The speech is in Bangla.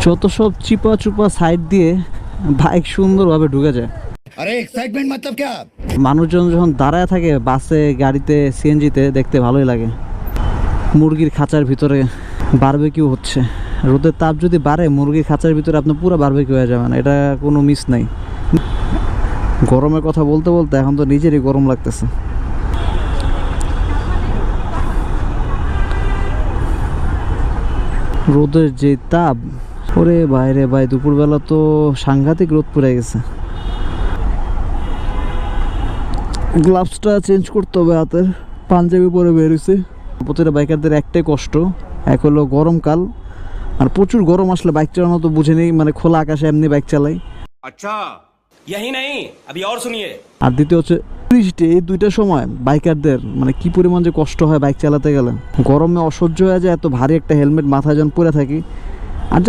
যত সব চিপা চুপা সাইড দিয়ে বাইক সুন্দরভাবে ঢুকে যায়। अरे एक्साइटमेंट मतलब क्या? মানুষজন যখন দাঁড়ায় থাকে বাসে, গাড়িতে, সিএনজিতে, দেখতে ভালোই লাগে। মুরগির খাঁচার ভিতরে বারবিকিউ হচ্ছে। রোদের তাপ যদি বাড়ে, মুরগির খাঁচার ভিতরে আপনি পুরো বারবিকিউ হয়ে যাবেন, এটা কোনো মিস নাই। গরমের কথা বলতে বলতে এখন তো নিজেরই গরম লাগতেছে। রোদের যে তাপ, ওরে বাইরে ভাই, দুপুরবেলা তো সাংঘাতিক রোদ পড়ে গেছে। গ্লাভসটা চেঞ্জ করতে হবে হাতের, পাঞ্জাবি পরে বেরোছে। প্রতিটা বাইকারদের একটাই কষ্ট, এক হলো গরমকাল, আর প্রচুর গরম আসলে বাইক চালানো তো বুঝে নেই, মানে খোলা আকাশে এমনি বাইক চালাই। अच्छा यही नहीं अभी और सुनिए। আর দ্বিতীয় হচ্ছে বৃষ্টি। এই দুইটা সময় বাইকারদের মানে কি পরিমাণ যে কষ্ট হয় বাইক চালাতে গেলে। গরমে অসহ্য হয়ে যায়, এত ভারী একটা হেলমেট মাথায় যখন পরে থাকি। আর